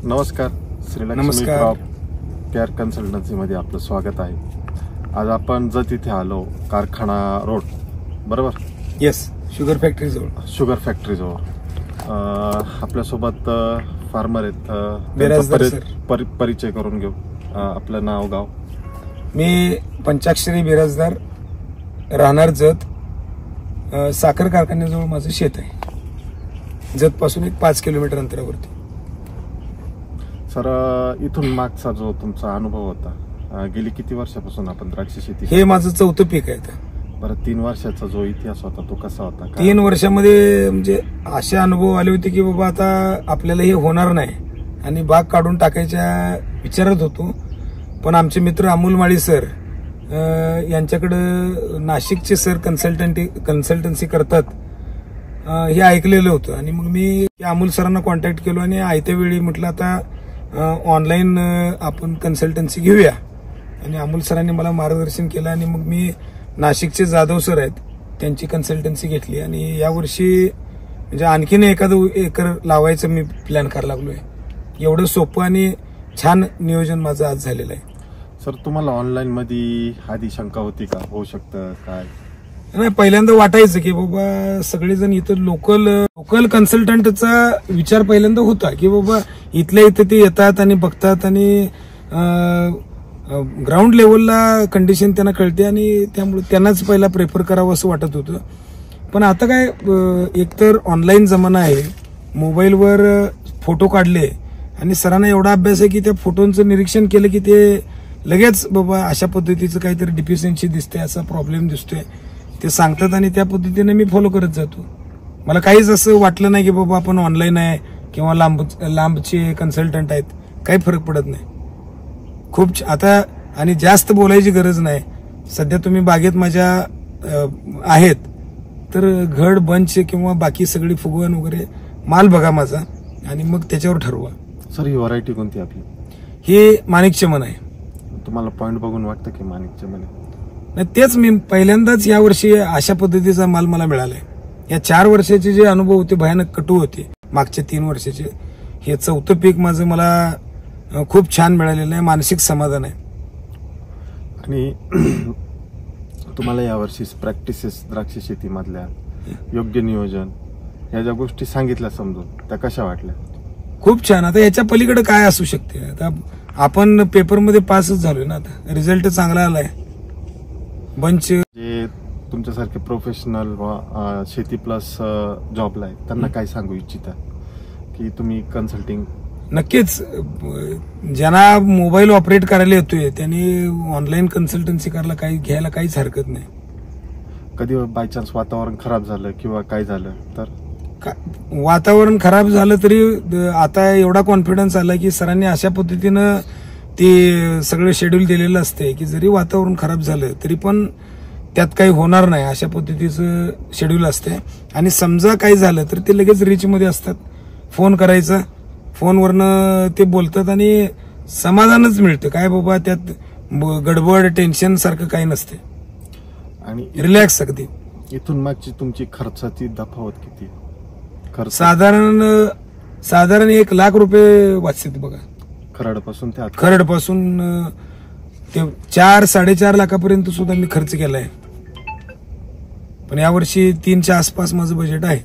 नमस्कार. Sreelakshmi crop care कन्सल्टन्सीमध्ये आपलं स्वागत आहे. आज आपण जत इथे आलो, कारखाना रोड बरोबर. येस, शुगर फॅक्टरी जवळ. आपल्यासोबत फार्मर आहेत. परिचय करून घेऊ. आपलं नाव गाव. मी पंचाक्षरी बिराजदार, राहणार जत. साखर कारखान्याजवळ माझं शेत आहे. जत पासून एक 5 किलोमीटर अंतरावरती. सर, इथून मागचा जो तुमचा अनुभव होता, गेली किती वर्षापासून आपण द्राक्ष शेती? हे माझं 4थं पीक आहे. बरं, 3 वर्षाचा जो इतिहास होता तो कसा होता? 3 वर्षामध्ये म्हणजे असे अनुभव आले होते की बाबा आता आपल्याला हे होणार नाही आणि बाग काढून टाकायच्या विचारत होतो. पण आमचे मित्र अमोल माळी सर यांच्याकडे नाशिकचे सर कन्सल्टन्सी करतात हे ऐकलेलं होतं. आणि मग मी अमोल सरांना कॉन्टॅक्ट केलो आणि आयत्या वेळी म्हटलं आता ऑनलाईन आपण कन्सल्टन्सी घेऊया. आणि अमोल सरांनी मला मार्गदर्शन केलं आणि मग मी नाशिकचे जाधव सर आहेत त्यांची कन्सल्टन्सी घेतली. आणि यावर्षी म्हणजे आणखीन एखादं एकर लावायचं मी प्लॅन करायला लागलोय. एवढं सोपं आणि छान नियोजन माझं आज झालेलं आहे. सर, तुम्हाला ऑनलाईन मध्ये आधी शंका होती का, होऊ शकतं काय? नाही, पहिल्यांदा वाटायचं की बाबा सगळेजण इथं लोकल कन्सल्टंटचा विचार पहिल्यांदा होता की बाबा इथल्या इथं ते येतात आणि बघतात आणि ग्राउंड लेवलला कंडिशन त्यांना कळते आणि त्यामुळे त्यांनाच पहिला प्रेफर करावं असं वाटत होतं. पण आता काय, एकतर ऑनलाईन जमाना आहे. मोबाईलवर फोटो काढले आणि सरांना एवढा अभ्यास आहे की त्या फोटोंचं निरीक्षण केलं की ते लगेच बाबा अशा पद्धतीचं काहीतरी डिफिशियन्सी दिसते, असा प्रॉब्लेम दिसतोय ते सांगतात आणि त्या पद्धतीने मी फॉलो करत जातो. मला काहीच असं वाटलं नाही की बाबा आपण ऑनलाईन आहे किंवा लांबचे कन्सल्टंट आहेत, काही फरक पडत नाही. खूप आता आणि जास्त बोलायची गरज नाही. सध्या तुम्ही बागेत माझ्या आहेत तर घड बंच किंवा बाकी सगळी फुगवण वगैरे माल बघा माझा आणि मग त्याच्यावर ठरवा. सर, ही व्हरायटी कोणती आपली? हे माणिक चमन आहे. तुम्हाला पॉइंट बघून वाटतं की माणिक चमन आहे? नाही, तेच मी पहिल्यांदाच यावर्षी अशा पद्धतीचा माल मला मिळालाय. या 4 वर्षाचे जे अनुभव होते भयानक कटू होते मागच्या 3 वर्षाचे. हे 4थं पीक माझं मला खूप छान मिळालेलं आहे. मानसिक समाधान आहे. आणि तुम्हाला यावर्षी प्रॅक्टिसेस द्राक्ष शेतीमधल्या योग्य नियोजन या ज्या गोष्टी सांगितल्या समजून, त्या कशा वाटल्या? खूप छान. आता याच्या पलीकडे काय असू शकते? आता आपण पेपरमध्ये पासच झालोय ना. आता रिझल्ट चांगला आलाय. बंच जे तुमच्यासारखे प्रोफेशनल शेती प्लस जॉबला आहे त्यांना काय सांगू इच्छिता की तुम्ही कन्सल्टिंग? नक्कीच, ज्यांना मोबाईल ऑपरेट करायला येतोय त्यांनी ऑनलाईन कन्सल्टन्सी करायला घ्यायला काहीच हरकत नाही. कधी बाय चान्स वातावरण खराब झालं किंवा काय झालं तर? वातावरण खराब झालं तरी आता एवढा कॉन्फिडन्स आला की सरांनी अशा पद्धतीनं ते सगळं शेड्यूल दिलेलं असते की जरी वातावरण खराब झालं तरी पण त्यात काही होणार नाही अशा पद्धतीचं शेड्यूल असते. आणि समजा काही झालं तर ते लगेच रीचमध्ये असतात. फोन करायचा, फोनवरनं ते बोलतात आणि समाधानच मिळतं. काय बाबा त्यात गडबड टेन्शन सारखं काही नसते आणि रिलॅक्स अगदी. इथून मागची तुमची खर्चाची तफावत किती? साधारण 1 लाख रुपये वाचतात बघा. खरडपासून ते 4-4.5 लाखापर्यंत सुद्धा मी खर्च केलाय. पण यावर्षी 3च्या आसपास माझं बजेट आहे.